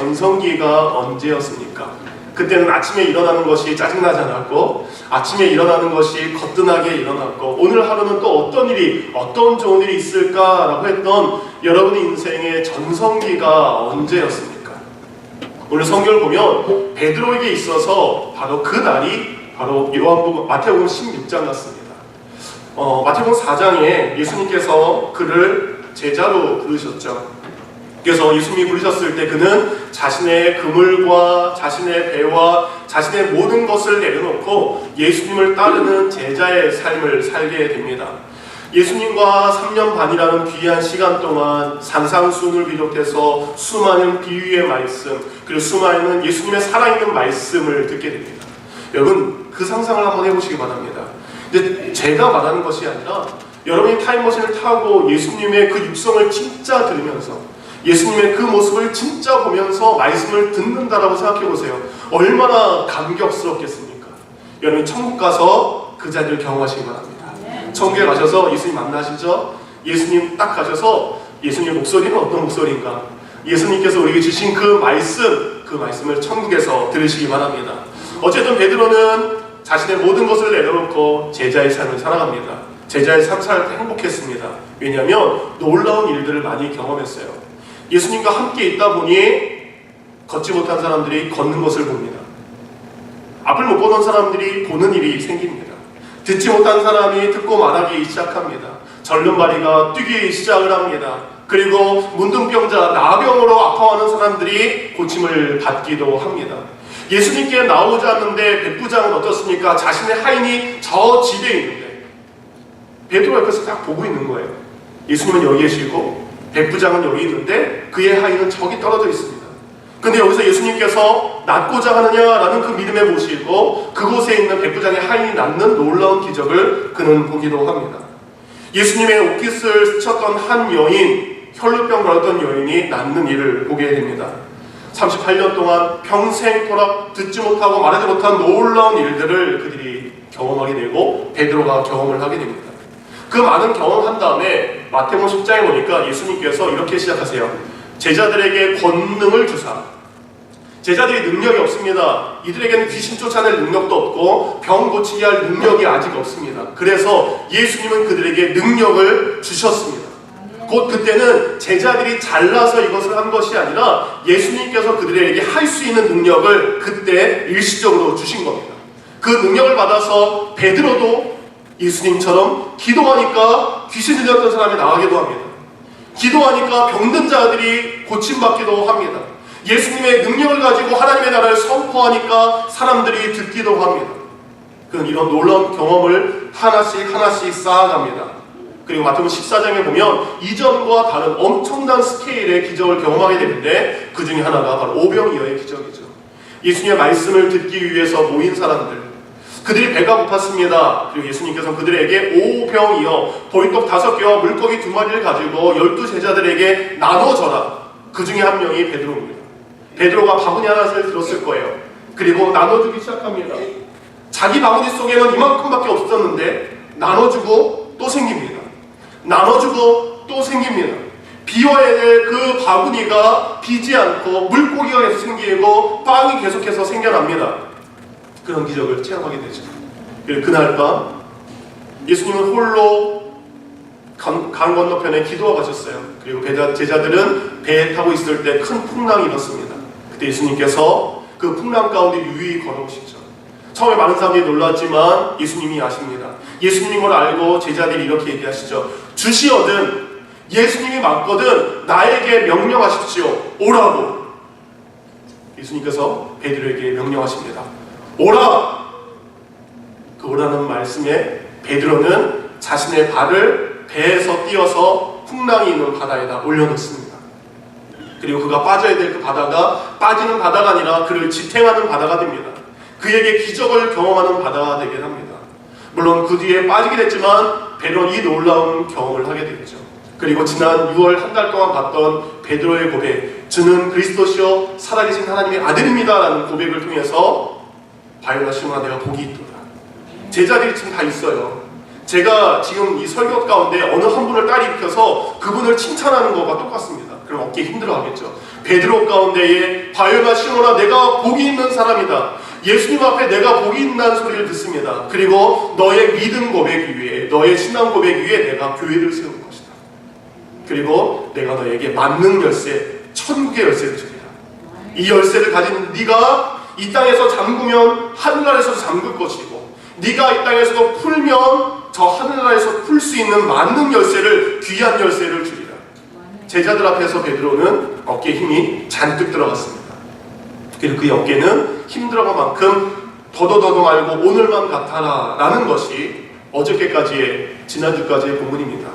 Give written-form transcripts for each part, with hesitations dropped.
전성기가 언제였습니까? 그때는 아침에 일어나는 것이 짜증나지 않았고, 아침에 일어나는 것이 거뜬하게 일어났고, 오늘 하루는 또 어떤 좋은 일이 있을까라고 했던 여러분의 인생의 전성기가 언제였습니까? 오늘 성경을 보면 베드로에게 있어서 바로 그 날이 바로 마태복음 16장 같습니다. 마태복음 4장에 예수님께서 그를 제자로 부르셨죠. 그래서 예수님이 부르셨을 때 그는 자신의 그물과 자신의 배와 자신의 모든 것을 내려놓고 예수님을 따르는 제자의 삶을 살게 됩니다. 예수님과 3년 반이라는 귀한 시간 동안 산상수훈을 비롯해서 수많은 비유의 말씀, 그리고 수많은 예수님의 살아있는 말씀을 듣게 됩니다. 여러분, 그 상상을 한번 해보시기 바랍니다. 근데 제가 말하는 것이 아니라 여러분이 타임머신을 타고 예수님의 그 육성을 진짜 들으면서 예수님의 그 모습을 진짜 보면서 말씀을 듣는다라고 생각해보세요. 얼마나 감격스럽겠습니까? 여러분이 천국 가서 그 자리를 경험하시기 바랍니다. 천국에 가셔서 예수님 만나시죠? 예수님 딱 가셔서 예수님의 목소리는 어떤 목소리인가? 예수님께서 우리에게 주신 그 말씀을 천국에서 들으시기 바랍니다. 어쨌든 베드로는 자신의 모든 것을 내려놓고 제자의 삶을 살아갑니다. 제자의 삶 살 때 행복했습니다. 왜냐하면 놀라운 일들을 많이 경험했어요. 예수님과 함께 있다 보니 걷지 못한 사람들이 걷는 것을 봅니다. 앞을 못 보던 사람들이 보는 일이 생깁니다. 듣지 못한 사람이 듣고 말하기 시작합니다. 절름발이가 뛰기 시작을 합니다. 그리고 문둥병자, 나병으로 아파하는 사람들이 고침을 받기도 합니다. 예수님께 나오지 않는데 백부장은 어떻습니까? 자신의 하인이 저 집에 있는데 베드로 옆에서 딱 보고 있는 거예요. 예수님은 여기 계시고 백부장은 여기 있는데 그의 하인은 저기 떨어져 있습니다. 근데 여기서 예수님께서 낫고자 하느냐라는 그 믿음에 보시고 그곳에 있는 백부장의 하인이 낫는 놀라운 기적을 그는 보기도 합니다. 예수님의 옷깃을 스쳤던 한 여인, 혈루병 걸렸던 여인이 낫는 일을 보게 됩니다. 38년 동안 평생토록 듣지 못하고 말하지 못한 놀라운 일들을 그들이 경험하게 되고 베드로가 경험을 하게 됩니다. 그 많은 경험한 다음에 마태복음 10장에 보니까 예수님께서 이렇게 시작하세요. 제자들에게 권능을 주사. 제자들이 능력이 없습니다. 이들에게는 귀신 쫓아낼 능력도 없고 병 고치게 할 능력이 아직 없습니다. 그래서 예수님은 그들에게 능력을 주셨습니다. 곧 그때는 제자들이 잘나서 이것을 한 것이 아니라 예수님께서 그들에게 할 수 있는 능력을 그때 일시적으로 주신 겁니다. 그 능력을 받아서 베드로도 예수님처럼 기도하니까 귀신 들렸던 사람이 나가기도 합니다. 기도하니까 병든 자들이 고침받기도 합니다. 예수님의 능력을 가지고 하나님의 나라를 선포하니까 사람들이 듣기도 합니다. 그런 이런 놀라운 경험을 하나씩 쌓아갑니다. 그리고 마태복음 14장에 보면 이전과 다른 엄청난 스케일의 기적을 경험하게 되는데 그 중에 하나가 바로 오병이어의 기적이죠. 예수님의 말씀을 듣기 위해서 모인 사람들, 그들이 배가 고팠습니다. 그리고 예수님께서 그들에게 오병이어 보리떡 5개와 물고기 2마리를 가지고 12제자들에게 나눠줘라. 그 중에 한 명이 베드로입니다. 베드로가 바구니 하나를 들었을 거예요. 그리고 나눠주기 시작합니다. 자기 바구니 속에는 이만큼밖에 없었는데 나눠주고 또 생깁니다. 나눠주고 또 생깁니다. 비워야 될 그 바구니가 비지 않고 물고기가 계속 생기고 빵이 계속해서 생겨납니다. 그런 기적을 체험하게 되죠. 그날 밤 예수님은 홀로 강 건너편에 기도하고 가셨어요. 그리고 제자들은 배에 타고 있을 때 큰 풍랑이 일었습니다. 그때 예수님께서 그 풍랑 가운데 유유히 걸어오시죠. 처음에 많은 사람들이 놀랐지만 예수님이 아십니다. 예수님인 걸 알고 제자들이 이렇게 얘기하시죠. 주시어든 예수님이 맞거든 나에게 명령하십시오. 오라고. 예수님께서 베드로에게 명령하십니다. 오라! 그 오라는 말씀에 베드로는 자신의 발을 배에서 띄어서 풍랑이 있는 바다에다 올려놓습니다. 그리고 그가 빠져야 될 그 바다가 빠지는 바다가 아니라 그를 지탱하는 바다가 됩니다. 그에게 기적을 경험하는 바다가 되게 합니다. 물론 그 뒤에 빠지게 됐지만 베드로는 이 놀라운 경험을 하게 되죠. 그리고 지난 6월 한 달 동안 봤던 베드로의 고백, 주는 그리스도시요 살아계신 하나님의 아들입니다 라는 고백을 통해서 바요나 시몬아 내가 복이 있도다. 제자들이 지금 다 있어요. 제가 지금 이 설교 가운데 어느 한 분을 따리 입혀서 그분을 칭찬하는 것과 똑같습니다. 그럼 어깨 힘들어하겠죠. 베드로 가운데에 바요나 시몬아 내가 복이 있는 사람이다. 예수님 앞에 내가 복이 있다는 소리를 듣습니다. 그리고 너의 믿음 고백 위에, 너의 신앙 고백 위에 내가 교회를 세울 것이다. 그리고 내가 너에게 만능 열쇠, 천국의 열쇠를 주리라. 이 열쇠를 가진 네가 이 땅에서 잠그면 하늘나라에서도 잠글 것이고, 네가 이 땅에서도 풀면 저 하늘나라에서 풀 수 있는 만능 열쇠를, 귀한 열쇠를 주리라. 제자들 앞에서 베드로는 어깨에 힘이 잔뜩 들어갔습니다. 그리고 그 어깨는 힘들어간 만큼 더더더더 말고 오늘만 같아라 라는 것이 어저께까지의, 지난주까지의 본문입니다.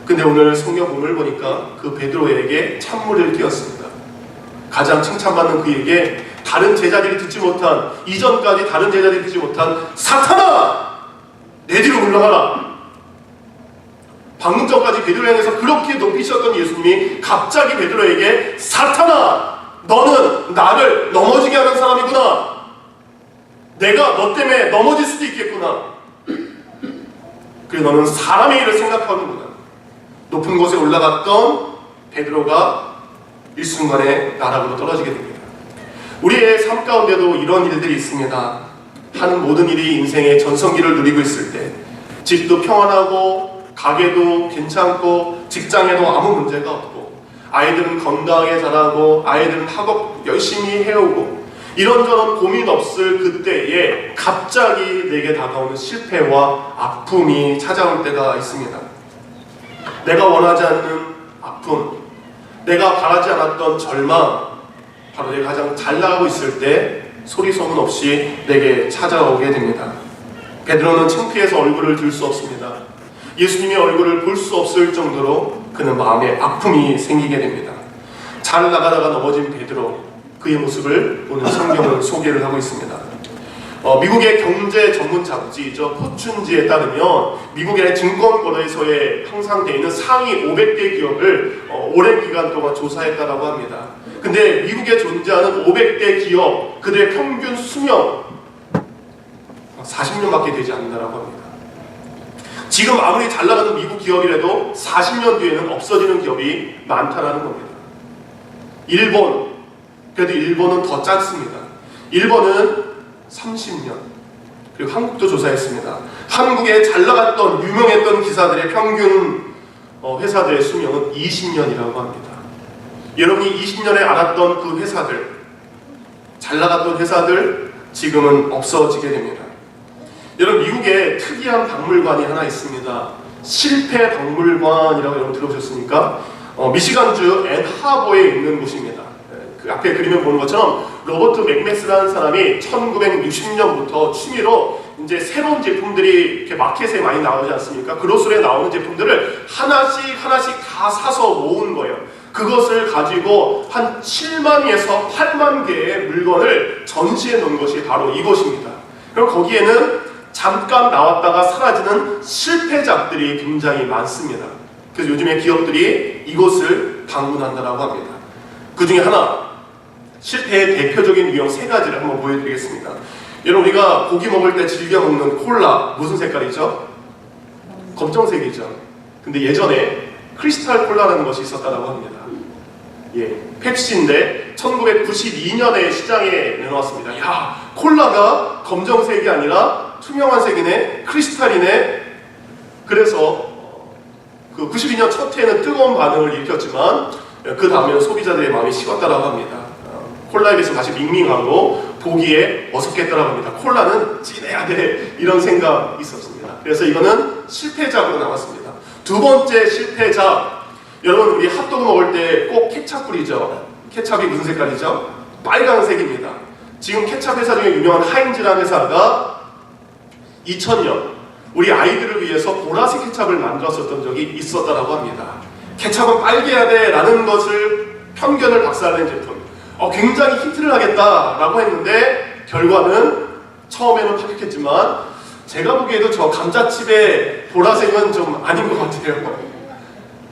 근데 오늘 성경 본문을 보니까 그 베드로에게 찬물을 띄었습니다. 가장 칭찬받는 그에게 다른 제자들이 듣지 못한, 이전까지 다른 제자들이 듣지 못한 사탄아! 내 뒤로 물러가라! 방금 전까지 베드로 향해서 그렇게 높이셨던 예수님이 갑자기 베드로에게 사탄아! 너는 나를 넘어지게 하는 사람이구나. 내가 너 때문에 넘어질 수도 있겠구나. 그리고 너는 사람의 일을 생각하는구나. 높은 곳에 올라갔던 베드로가 일순간에 나락으로 떨어지게 됩니다. 우리의 삶 가운데도 이런 일들이 있습니다. 하는 모든 일이 인생의 전성기를 누리고 있을 때, 집도 평안하고 가게도 괜찮고 직장에도 아무 문제가 없고, 아이들은 건강하게 자라고 아이들은 학업 열심히 해오고, 이런저런 고민 없을 그때에 갑자기 내게 다가오는 실패와 아픔이 찾아올 때가 있습니다. 내가 원하지 않는 아픔, 내가 바라지 않았던 절망, 바로 내가 가장 잘 나가고 있을 때 소리 소문 없이 내게 찾아오게 됩니다. 베드로는 창피해서 얼굴을 들 수 없습니다. 예수님의 얼굴을 볼 수 없을 정도로 그는 마음에 아픔이 생기게 됩니다. 잘 나가다가 넘어진 베드로, 그의 모습을 오늘 성경은 소개를 하고 있습니다. 미국의 경제 전문 잡지죠, 포춘지에 따르면 미국의 증권거래소에 항상 되어 있는 상위 500개 기업을 오랜 기간 동안 조사했다고 합니다. 근데 미국에 존재하는 500대 기업, 그들의 평균 수명 40년밖에 되지 않는다고 합니다. 지금 아무리 잘 나가는 미국 기업이라도 40년 뒤에는 없어지는 기업이 많다는 겁니다. 일본, 그래도 일본은 더 짧습니다. 일본은 30년. 그리고 한국도 조사했습니다. 한국에 잘 나갔던 유명했던 기사들의 평균 회사들의 수명은 20년이라고 합니다. 여러분이 20년에 알았던 그 회사들, 잘 나갔던 회사들, 지금은 없어지게 됩니다. 여러분, 미국에 특이한 박물관이 하나 있습니다. 실패 박물관이라고 여러분 들어보셨습니까? 미시간주 앤하버에 있는 곳입니다. 그 앞에 그림을 보는 것처럼 로버트 맥메스라는 사람이 1960년부터 취미로 이제 새로운 제품들이 이렇게 마켓에 많이 나오지 않습니까? 그로스에 나오는 제품들을 하나씩 다 사서 모은 거예요. 그것을 가지고 한 7만에서 8만 개의 물건을 전시해 놓은 것이 바로 이곳입니다. 그럼 거기에는 잠깐 나왔다가 사라지는 실패작들이 굉장히 많습니다. 그래서 요즘에 기업들이 이곳을 방문한다고 합니다. 그 중에 하나, 실패의 대표적인 유형 3가지를 한번 보여드리겠습니다. 여러분, 우리가 고기 먹을 때 즐겨 먹는 콜라, 무슨 색깔이죠? 검정색이죠. 근데 예전에 크리스탈 콜라라는 것이 있었다고 합니다. 예, 펩시인데 1992년에 시장에 내놓았습니다. 야, 콜라가 검정색이 아니라 투명한 색이네, 크리스탈이네. 그래서 그 92년 첫 해에는 뜨거운 반응을 일으켰지만 그 다음에는 소비자들의 마음이 식었다고 합니다. 콜라에 비해서 다시 밍밍하고 보기에 어색했다고 합니다. 콜라는 진해야 돼, 이런 생각이 있었습니다. 그래서 이거는 실패작으로 나왔습니다. 두 번째 실패작, 여러분, 우리 핫도그 먹을 때 꼭 케찹 뿌리죠. 케찹이 무슨 색깔이죠? 빨간색입니다. 지금 케찹 회사 중에 유명한 하인즈라는 회사가 2000년 우리 아이들을 위해서 보라색 케찹을 만들었었던 적이 있었다고 합니다. 케찹은 빨개야 돼 라는 것을 편견을 박살낸 제품, 굉장히 히트를 하겠다라고 했는데 결과는 처음에는 파격했지만 제가 보기에도 저 감자칩의 보라색은 좀 아닌 것 같아요.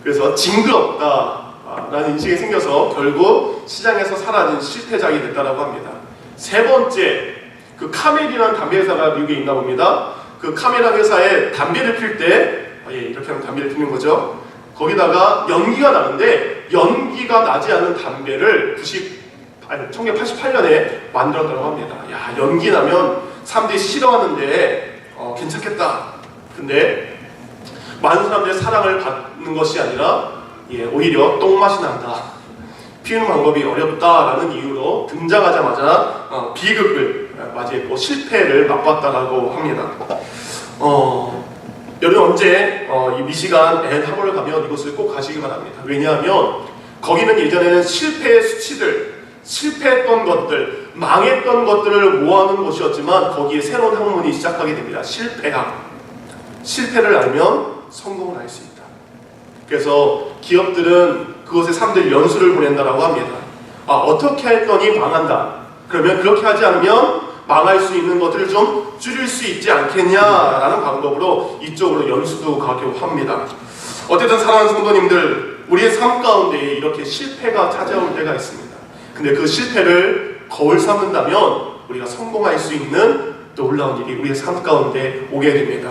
그래서 징그럽다라는 인식이 생겨서 결국 시장에서 사라진 실패작이 됐다고 합니다. 세 번째, 그 카멜이라는 담배 회사가 미국에 있나 봅니다. 그 카멜이라는 회사에 담배를 필 때, 이렇게 하면 담배를 피는 거죠. 거기다가 연기가 나는데 연기가 나지 않는 담배를 1988년에 만들었다고 합니다. 야, 연기 나면 사람들이 싫어하는데 괜찮겠다. 근데 많은 사람들의 사랑을 받는 것이 아니라 오히려 똥맛이 난다. 피우는 방법이 어렵다라는 이유로 등장하자마자 비극을 맞이했고 실패를 맛봤다라고 합니다. 여러분 언제 이 미시간 앤 하버를 가면 이곳을 꼭 가시기 바랍니다. 왜냐하면 거기는 예전에는 실패의 수치들, 실패했던 것들, 망했던 것들을 모아놓은 곳이었지만 거기에 새로운 학문이 시작하게 됩니다. 실패학. 실패를 알면 성공을 알 수 있다. 그래서 기업들은 그곳에 사람들 연수를 보낸다라고 합니다. 어떻게 했더니 망한다. 그러면 그렇게 하지 않으면 망할 수 있는 것들을 좀 줄일 수 있지 않겠냐라는 방법으로 이쪽으로 연수도 가기도 합니다. 어쨌든 사랑하는 성도님들, 우리의 삶 가운데 이렇게 실패가 찾아올 때가 있습니다. 근데 그 실패를 거울 삼는다면 우리가 성공할 수 있는 놀라운 일이 우리의 삶 가운데 오게 됩니다.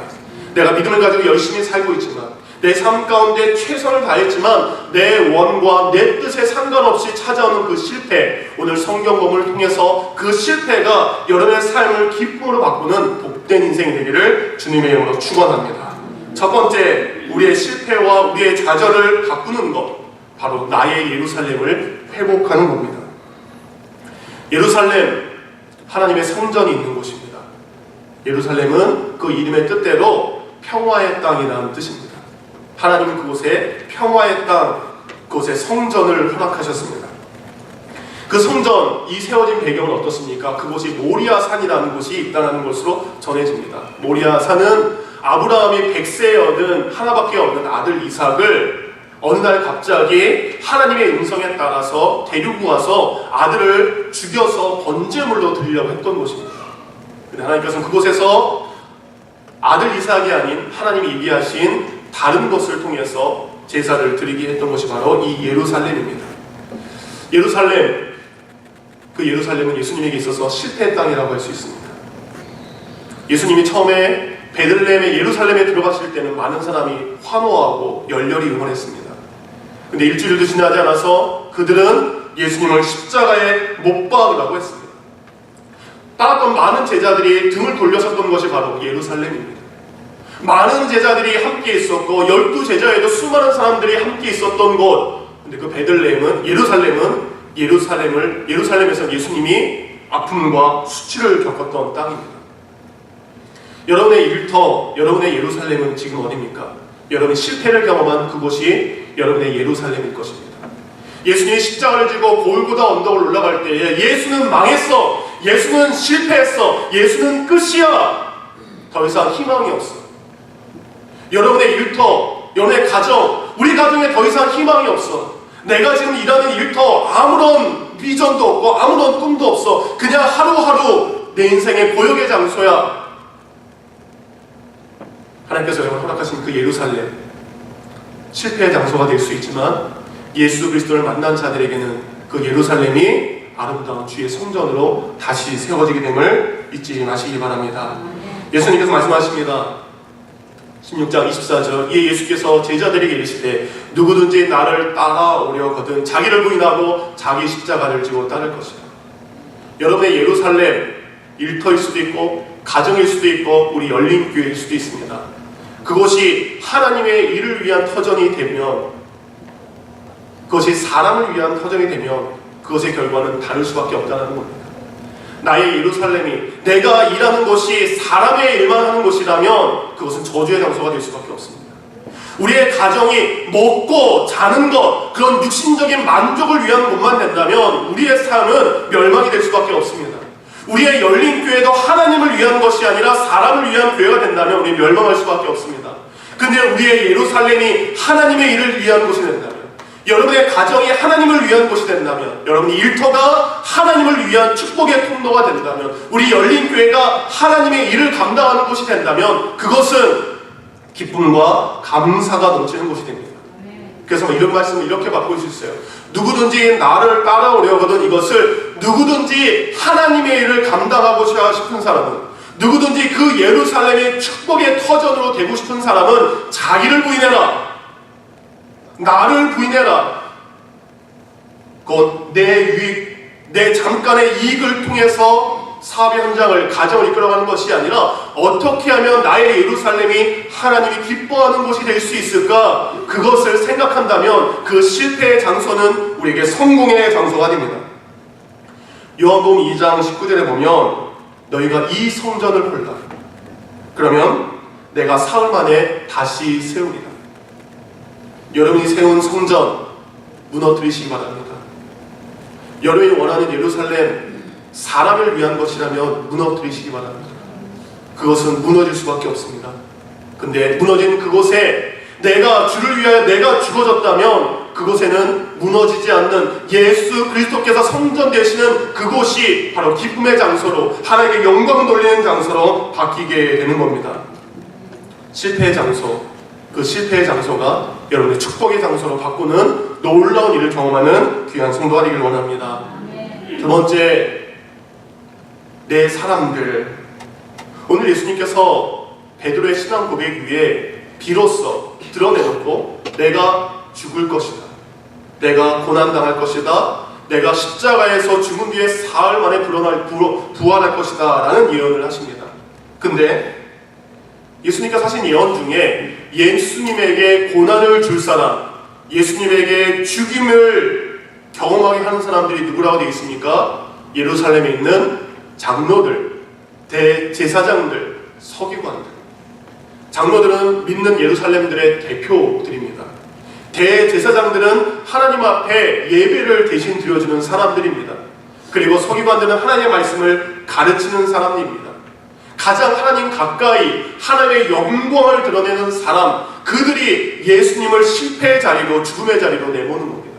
내가 믿음을 가지고 열심히 살고 있지만, 내 삶 가운데 최선을 다했지만 내 원과 내 뜻에 상관없이 찾아오는 그 실패, 오늘 성경범을 통해서 그 실패가 여러분의 삶을 기쁨으로 바꾸는 복된 인생이 되기를 주님의 이름으로 축원합니다. 첫 번째, 우리의 실패와 우리의 좌절을 바꾸는 것, 바로 나의 예루살렘을 회복하는 겁니다. 예루살렘, 하나님의 성전이 있는 곳입니다. 예루살렘은 그 이름의 뜻대로 평화의 땅이라는 뜻입니다. 하나님은 그곳에 평화의 땅, 그곳에 성전을 허락하셨습니다. 그 성전, 이 세워진 배경은 어떻습니까? 그곳이 모리아산이라는 곳이 있다는 것으로 전해집니다. 모리아산은 아브라함이 100세에 얻은 하나밖에 없는 아들 이삭을 어느 날 갑자기 하나님의 음성에 따라서 데리고 와서 아들을 죽여서 번제물로 드리려고 했던 곳입니다. 근데 하나님께서는 그곳에서 아들 이삭이 아닌 하나님이 예비하신 다른 것을 통해서 제사를 드리게 했던 것이 바로 이 예루살렘입니다. 예루살렘, 그 예루살렘은 예수님에게 있어서 실패의 땅이라고 할 수 있습니다. 예수님이 처음에 베들레헴의 예루살렘에 들어갔을 때는 많은 사람이 환호하고 열렬히 응원했습니다. 근데 일주일도 지나지 않아서 그들은 예수님을 십자가에 못 박으라고 했습니다. 따랐던 많은 제자들이 등을 돌려섰던 것이 바로 예루살렘입니다. 많은 제자들이 함께 있었고 12제자에도 수많은 사람들이 함께 있었던 곳, 근데 그 베들레헴은 예루살렘에서 예수님이 아픔과 수치를 겪었던 땅입니다. 여러분의 일터, 여러분의 예루살렘은 지금 어디입니까? 여러분이 실패를 경험한 그곳이 여러분의 예루살렘일 것입니다. 예수님이 십자가를 지고 골고다 언덕을 올라갈 때에 예수는 망했어, 예수는 실패했어, 예수는 끝이야, 더 이상 희망이 없어. 여러분의 일터, 여러분의 가정, 우리 가정에 더 이상 희망이 없어. 내가 지금 일하는 일터 아무런 비전도 없고 아무런 꿈도 없어. 그냥 하루하루 내 인생의 보역의 장소야. 하나님께서 여러분 허락하신 그 예루살렘, 실패의 장소가 될 수 있지만 예수 그리스도를 만난 자들에게는 그 예루살렘이 아름다운 주의 성전으로 다시 세워지게 됨을 잊지 마시기 바랍니다. 예수님께서 말씀하십니다. 16장 24절, 이에 예수께서 제자들에게 이르시되 누구든지 나를 따라오려거든 자기를 부인하고 자기 십자가를 지고 따를 것이라. 여러분의 예루살렘, 일터일 수도 있고 가정일 수도 있고 우리 열린 교회일 수도 있습니다. 그것이 하나님의 일을 위한 터전이 되면, 그것이 사람을 위한 터전이 되면 그것의 결과는 다를 수밖에 없다는 겁니다. 나의 예루살렘이, 내가 일하는 곳이 사람의 일만 하는 곳이라면 그것은 저주의 장소가 될 수밖에 없습니다. 우리의 가정이 먹고 자는 것, 그런 육신적인 만족을 위한 곳만 된다면 우리의 삶은 멸망이 될 수밖에 없습니다. 우리의 열린 교회도 하나님을 위한 것이 아니라 사람을 위한 교회가 된다면 우리 멸망할 수밖에 없습니다. 근데 우리의 예루살렘이 하나님의 일을 위한 곳이 된다면, 여러분의 가정이 하나님을 위한 곳이 된다면, 여러분의 일터가 하나님을 위한 축복의 통로가 된다면, 우리 열린 교회가 하나님의 일을 감당하는 곳이 된다면 그것은 기쁨과 감사가 넘치는 곳이 됩니다. 그래서 이런 말씀을 이렇게 바꿀 수 있어요. 누구든지 나를 따라오려거든, 이것을 누구든지 하나님의 일을 감당하고 싶은 사람은, 누구든지 그 예루살렘의 축복의 터전으로 되고 싶은 사람은 자기를 부인해라, 나를 부인해라, 곧 내 유익, 내 잠깐의 이익을 통해서 사업의 현장을, 가정을 이끌어가는 것이 아니라 어떻게 하면 나의 예루살렘이 하나님이 기뻐하는 곳이 될 수 있을까? 그것을 생각한다면 그 실패의 장소는 우리에게 성공의 장소가 됩니다. 요한복음 2장 19절에 보면 너희가 이 성전을 헐라. 그러면 내가 사흘 만에 다시 세우리라. 여러분이 세운 성전 무너뜨리시기 바랍니다. 여러분이 원하는 예루살렘 사람을 위한 것이라면 무너뜨리시기 바랍니다. 그것은 무너질 수밖에 없습니다. 근데 무너진 그곳에 내가 주를 위하여 내가 죽어졌다면 그곳에는 무너지지 않는 예수 그리스도께서 성전 되시는 그곳이 바로 기쁨의 장소로, 하나님께 영광 돌리는 장소로 바뀌게 되는 겁니다. 실패의 장소, 그 실패의 장소가 여러분의 축복의 장소로 바꾸는 놀라운 일을 경험하는 귀한 성도가 되기를 원합니다. 두 번째, 내 사람들. 오늘 예수님께서 베드로의 신앙 고백 위에 비로소 드러내놓고 내가 죽을 것이다, 내가 고난당할 것이다, 내가 십자가에서 죽은 뒤에 사흘 만에 부활할 것이다 라는 예언을 하십니다. 근데 예수님께서 하신 예언 중에 예수님에게 고난을 줄 사람, 예수님에게 죽임을 경험하게 하는 사람들이 누구라고 되어 있습니까? 예루살렘에 있는 장로들, 대제사장들, 서기관들. 장로들은 믿는 예루살렘들의 대표들입니다. 대제사장들은 하나님 앞에 예배를 대신 드려주는 사람들입니다. 그리고 서기관들은 하나님의 말씀을 가르치는 사람입니다. 가장 하나님 가까이 하나님의 영광을 드러내는 사람, 그들이 예수님을 실패의 자리로, 죽음의 자리로 내모는 겁니다.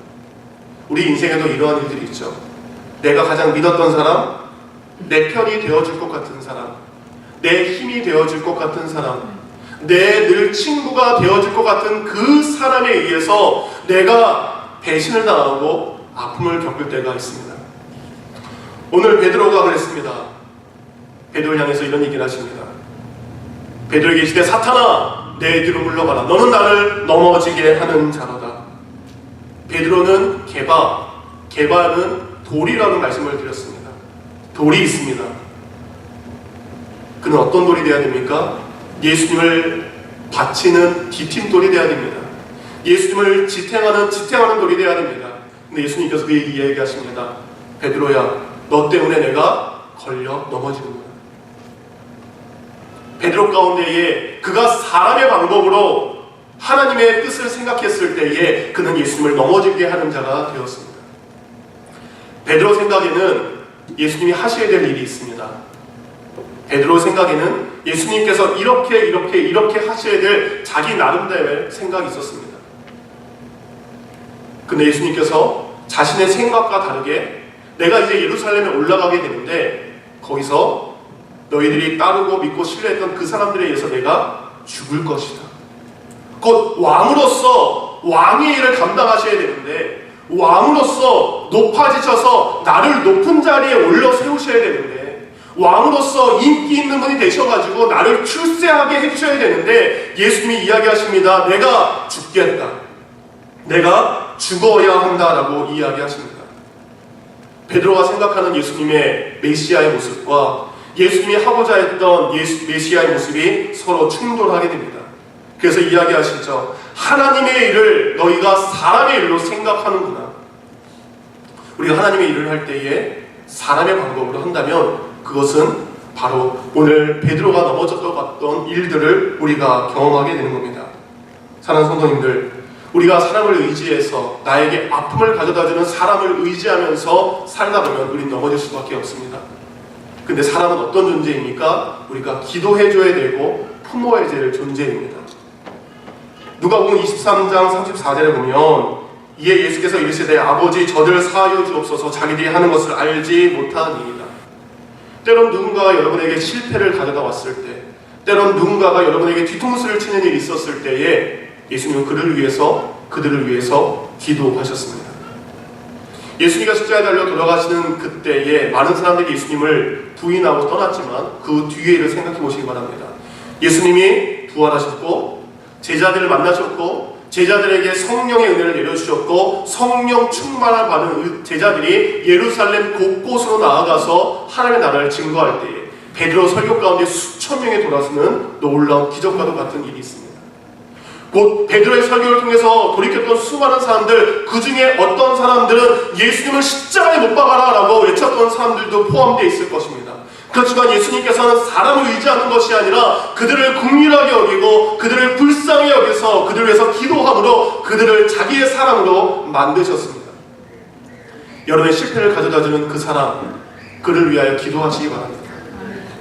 우리 인생에도 이러한 일들이 있죠. 내가 가장 믿었던 사람, 내 편이 되어줄 것 같은 사람, 내 힘이 되어줄 것 같은 사람, 내 늘 친구가 되어줄 것 같은 그 사람에 의해서 내가 배신을 당하고 아픔을 겪을 때가 있습니다. 오늘 베드로가 그랬습니다. 베드로를 향해서 이런 얘기를 하십니다. 베드로에게 이르시되 사탄아 내 뒤로 물러가라. 너는 나를 넘어지게 하는 자로다. 베드로는 게바는 돌이라는 말씀을 드렸습니다. 돌이 있습니다. 그는 어떤 돌이 되어야 됩니까? 예수님을 바치는 디딤돌이 되어야 됩니다. 예수님을 지탱하는 돌이 되어야 됩니다. 근데 예수님께서 그에게 이야기하십니다. 베드로야, 너 때문에 내가 걸려 넘어지는구나. 베드로 가운데에 그가 사람의 방법으로 하나님의 뜻을 생각했을 때에 그는 예수님을 넘어지게 하는 자가 되었습니다. 베드로 생각에는 예수님이 하셔야 될 일이 있습니다. 베드로 생각에는 예수님께서 이렇게 하셔야 될 자기 나름대로의 생각이 있었습니다. 근데 예수님께서 자신의 생각과 다르게 내가 이제 예루살렘에 올라가게 되는데 거기서 너희들이 따르고 믿고 신뢰했던 그 사람들에 의해서 내가 죽을 것이다. 곧 왕으로서 왕의 일을 감당하셔야 되는데 왕으로서 높아지셔서 나를 높은 자리에 올려 세우셔야 되는데 왕으로서 인기 있는 분이 되셔가지고 나를 출세하게 해주셔야 되는데 예수님이 이야기하십니다. 내가 죽겠다. 내가 죽어야 한다라고 이야기하십니다. 베드로가 생각하는 예수님의 메시아의 모습과 예수님이 하고자 했던 메시아의 모습이 서로 충돌하게 됩니다. 그래서 이야기하시죠. 하나님의 일을 너희가 사람의 일로 생각하는구나. 우리가 하나님의 일을 할 때에 사람의 방법으로 한다면 그것은 바로 오늘 베드로가 넘어졌던 일들을 우리가 경험하게 되는 겁니다. 사랑하는 성도님들, 우리가 사람을 의지해서 나에게 아픔을 가져다주는 사람을 의지하면서 살다 보면 우리는 넘어질 수밖에 없습니다. 근데 사람은 어떤 존재입니까? 우리가 기도해줘야 되고 품어야 될 존재입니다. 누가복음 23장 34절에 보면 이에 예수께서 이르시되 아버지 저들을 사하여 주옵소서 자기들이 하는 것을 알지 못하니이다. 때론 누군가가 여러분에게 실패를 가져다 왔을 때, 때론 누군가가 여러분에게 뒤통수를 치는 일이 있었을 때에 예수님은 그들을 위해서 기도하셨습니다. 예수님이 십자가에 달려 돌아가시는 그때에 많은 사람들이 예수님을 부인하고 떠났지만 그 뒤의 일을 생각해 보시기 바랍니다. 예수님이 부활하셨고 제자들을 만나셨고 제자들에게 성령의 은혜를 내려주셨고 성령 충만을 받은 제자들이 예루살렘 곳곳으로 나아가서 하나님의 나라를 증거할 때에 베드로 설교 가운데 수천 명이 돌아서는 놀라운 기적과도 같은 일이 있습니다. 곧 베드로의 설교를 통해서 돌이켰던 수많은 사람들, 그 중에 어떤 사람들은 예수님을 십자가에 못 박아라 라고 외쳤던 사람들도 포함되어 있을 것입니다. 그렇지만 예수님께서는 사람을 의지하는 것이 아니라 그들을 긍휼하게 여기고 그들을 불쌍히 여기서 그들을 위해서 기도함으로 그들을 자기의 사람으로 만드셨습니다. 여러분의 실패를 가져다주는 그 사람, 그를 위하여 기도하시기 바랍니다.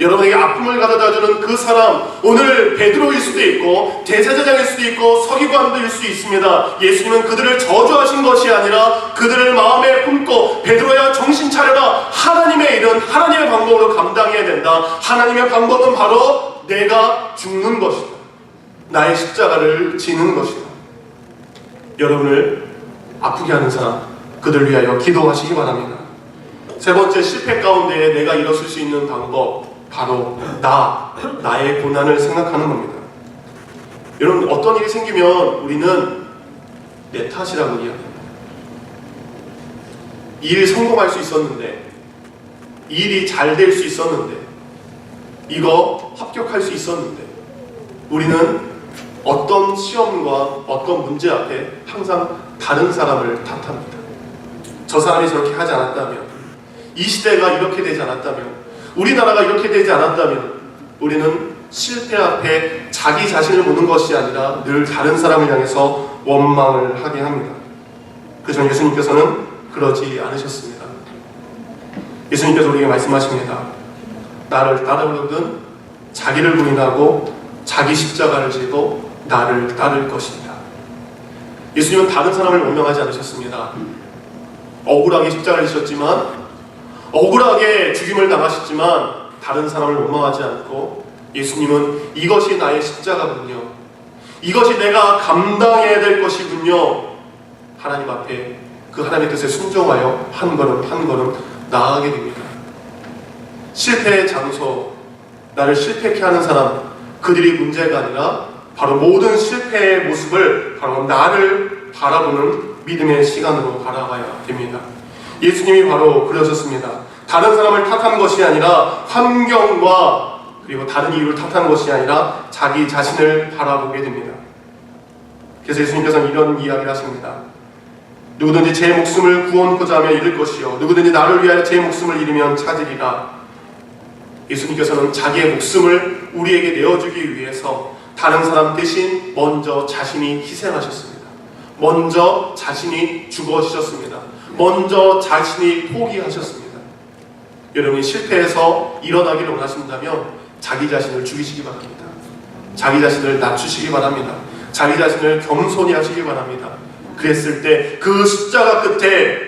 여러분에게 아픔을 가져다주는 그 사람, 오늘 베드로일 수도 있고 대제사장일 수도 있고 서기관들일 수도 있습니다. 예수님은 그들을 저주하신 것이 아니라 그들을 마음에 품고 베드로야 정신 차려라, 하나님의 일은 하나님의 방법으로 감당해야 된다. 하나님의 방법은 바로 내가 죽는 것이다. 나의 십자가를 지는 것이다. 여러분을 아프게 하는 사람, 그들 위하여 기도하시기 바랍니다. 세 번째, 실패 가운데 내가 일었을 수 있는 방법, 바로 나의 고난을 생각하는 겁니다. 여러분, 어떤 일이 생기면 우리는 내 탓이라고 이야기합니다. 이 일이 성공할 수 있었는데, 이 일이 잘 될 수 있었는데, 이거 합격할 수 있었는데, 우리는 어떤 시험과 어떤 문제 앞에 항상 다른 사람을 탓합니다. 저 사람이 저렇게 하지 않았다면, 이 시대가 이렇게 되지 않았다면, 우리나라가 이렇게 되지 않았다면, 우리는 실패 앞에 자기 자신을 보는 것이 아니라 늘 다른 사람을 향해서 원망을 하게 합니다. 그렇지만 예수님께서는 그러지 않으셨습니다. 예수님께서 우리에게 말씀하십니다. 나를 따르거든 자기를 부인하고 자기 십자가를 지고 나를 따를 것입니다. 예수님은 다른 사람을 원망하지 않으셨습니다. 억울하게 십자가를 지셨지만, 억울하게 죽임을 당하셨지만 다른 사람을 원망하지 않고 예수님은 이것이 나의 십자가군요, 이것이 내가 감당해야 될 것이군요, 하나님 앞에 그 하나님의 뜻에 순종하여 한 걸음 한 걸음 나아가게 됩니다. 실패의 장소, 나를 실패케 하는 사람, 그들이 문제가 아니라 바로 모든 실패의 모습을 바로 나를 바라보는 믿음의 시간으로 바라봐야 됩니다. 예수님이 바로 그러셨습니다. 다른 사람을 탓한 것이 아니라 환경과 그리고 다른 이유를 탓한 것이 아니라 자기 자신을 바라보게 됩니다. 그래서 예수님께서는 이런 이야기를 하십니다. 누구든지 제 목숨을 구원코자 하면 잃을 것이요 누구든지 나를 위하여 제 목숨을 잃으면 찾으리라. 예수님께서는 자기의 목숨을 우리에게 내어주기 위해서 다른 사람 대신 먼저 자신이 희생하셨습니다. 먼저 자신이 죽어지셨습니다. 먼저 자신이 포기하셨습니다. 여러분이 실패해서 일어나기를 원하신다면 자기 자신을 죽이시기 바랍니다. 자기 자신을 낮추시기 바랍니다. 자기 자신을 겸손히 하시기 바랍니다. 그랬을 때 그 십자가 끝에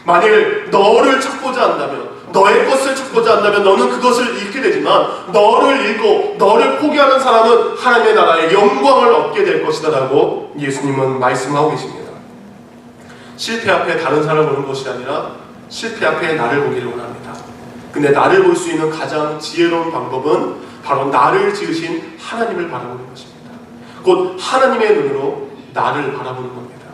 만일 너를 찾고자 한다면, 너의 것을 찾고자 한다면 너는 그것을 잃게 되지만, 너를 잃고 너를 포기하는 사람은 하나님의 나라의 영광을 얻게 될 것이다 라고 예수님은 말씀하고 계십니다. 실패 앞에 다른 사람을 보는 것이 아니라 실패 앞에 나를 보기를 원합니다. 근데 나를 볼 수 있는 가장 지혜로운 방법은 바로 나를 지으신 하나님을 바라보는 것입니다. 곧 하나님의 눈으로 나를 바라보는 겁니다.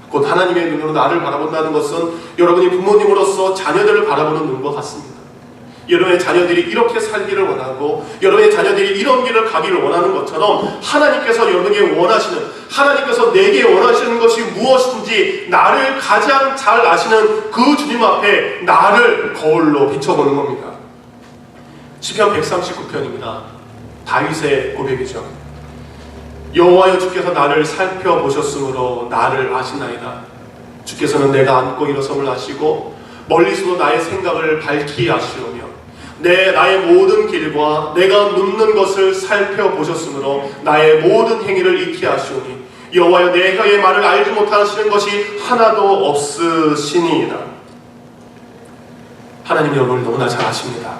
곧 하나님의 눈으로 나를 바라본다는 것은 여러분이 부모님으로서 자녀들을 바라보는 눈과 같습니다. 여러분의 자녀들이 이렇게 살기를 원하고 여러분의 자녀들이 이런 길을 가기를 원하는 것처럼 하나님께서 여러분에게 원하시는, 하나님께서 내게 원하시는 것이 무엇인지 나를 가장 잘 아시는 그 주님 앞에 나를 거울로 비춰보는 겁니다. 시편 139편입니다. 다윗의 고백이죠. 여호와여 주께서 나를 살펴보셨으므로 나를 아시나이다. 주께서는 내가 앉고 일어섬을 아시고 멀리서도 나의 생각을 밝히 아시오며 나의 모든 길과 내가 눕는 것을 살펴보셨으므로 나의 모든 행위를 익히 아시오니 여호와여 내 혀의 말을 알지 못하시는 것이 하나도 없으시니이다. 하나님이 여러분을 너무나 잘 아십니다.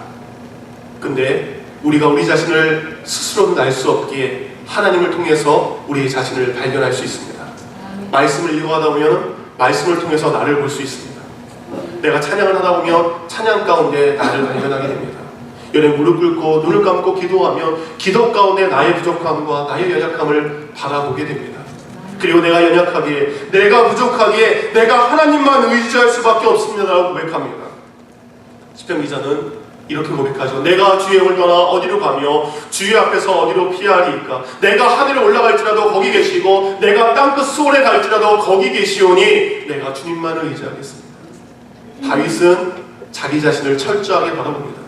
근데 우리가 우리 자신을 스스로는 알 수 없기에 하나님을 통해서 우리 자신을 발견할 수 있습니다. 말씀을 읽어가다 보면 말씀을 통해서 나를 볼 수 있습니다. 내가 찬양을 하다 보면 찬양 가운데 나를 발견하게 됩니다. 여러분 무릎 꿇고 눈을 감고 기도하며 기도 가운데 나의 부족함과 나의 연약함을 바라보게 됩니다. 그리고 내가 연약하기에, 내가 부족하기에 내가 하나님만 의지할 수밖에 없습니다 라고 고백합니다. 시편 기자는 이렇게 고백하죠. 내가 주의 영을 떠나 어디로 가며 주의 앞에서 어디로 피하리이까. 내가 하늘에 올라갈지라도 거기 계시고 내가 땅끝 수월에 갈지라도 거기 계시오니 내가 주님만을 의지하겠습니다. 다윗은 자기 자신을 철저하게 바라봅니다.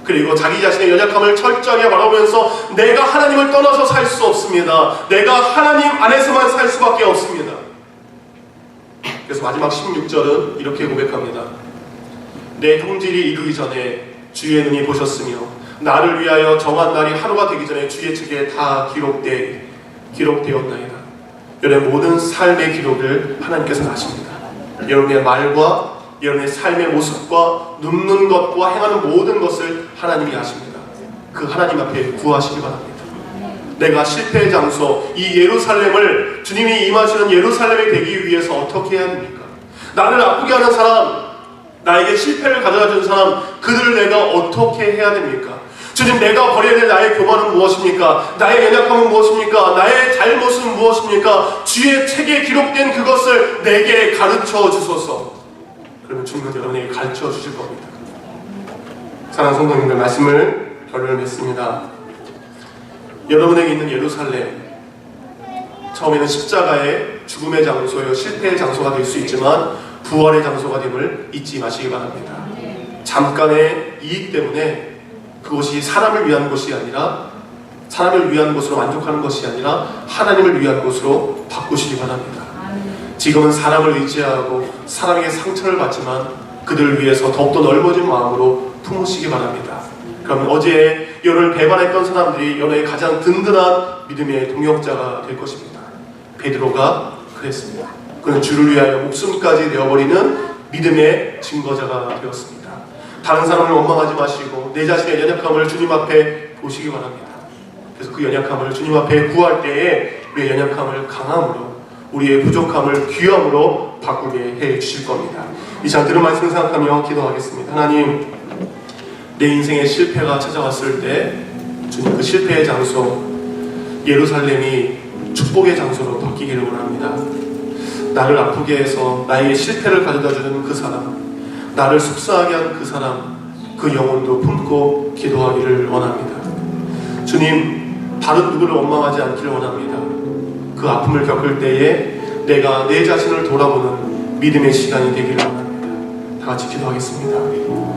그리고 자기 자신의 연약함을 철저하게 바라보면서 내가 하나님을 떠나서 살 수 없습니다. 내가 하나님 안에서만 살 수밖에 없습니다. 그래서 마지막 16절은 이렇게 고백합니다. 내 형질이 이르기 전에 주의 눈이 보셨으며 나를 위하여 정한 날이 하루가 되기 전에 주의 책에 다 기록되었나이다. 여러분의 모든 삶의 기록을 하나님께서 아십니다. 여러분의 말과 여러분의 삶의 모습과 눕는 것과 행하는 모든 것을 하나님이 아십니다. 그 하나님 앞에 구하시기 바랍니다. 내가 실패의 장소, 이 예루살렘을, 주님이 임하시는 예루살렘이 되기 위해서 어떻게 해야 됩니까? 나를 아프게 하는 사람, 나에게 실패를 가져다 준 사람, 그들을 내가 어떻게 해야 됩니까? 주님, 내가 버려야 될 나의 교만은 무엇입니까? 나의 연약함은 무엇입니까? 나의 잘못은 무엇입니까? 주의 책에 기록된 그것을 내게 가르쳐 주소서. 그러면 주님은 여러분에게 가르쳐 주실 겁니다. 사랑하는 성도님들, 말씀을 결론을 맺습니다. 여러분에게 있는 예루살렘, 처음에는 십자가의 죽음의 장소요, 실패의 장소가 될 수 있지만 부활의 장소가 됨을 잊지 마시기 바랍니다. 잠깐의 이익 때문에 그것이 사람을 위한 것이 아니라, 사람을 위한 것으로 만족하는 것이 아니라 하나님을 위한 것으로 바꾸시기 바랍니다. 지금은 사람을 의지하고 사람에게 상처를 받지만 그들을 위해서 더욱더 넓어진 마음으로 품으시기 바랍니다. 그럼 어제 여러분을 배반했던 사람들이 여러분의 가장 든든한 믿음의 동역자가 될 것입니다. 베드로가 그랬습니다. 그는 주를 위하여 목숨까지 내어버리는 믿음의 증거자가 되었습니다. 다른 사람을 원망하지 마시고 내 자신의 연약함을 주님 앞에 보시기 바랍니다. 그래서 그 연약함을 주님 앞에 구할 때에 우리의 연약함을 강함으로, 우리의 부족함을 귀함으로 바꾸게 해 주실 겁니다. 이 시간 들은 말씀을 생각하며 기도하겠습니다. 하나님, 내 인생의 실패가 찾아왔을 때 주님, 그 실패의 장소 예루살렘이 축복의 장소로 바뀌기를 원합니다. 나를 아프게 해서 나에게 실패를 가져다주는 그 사람, 나를 속상하게 한 그 사람, 그 영혼도 품고 기도하기를 원합니다. 주님, 다른 누구를 원망하지 않기를 원합니다. 그 아픔을 겪을 때에 내가 내 자신을 돌아보는 믿음의 시간이 되기를 원합니다. 다 같이 기도하겠습니다.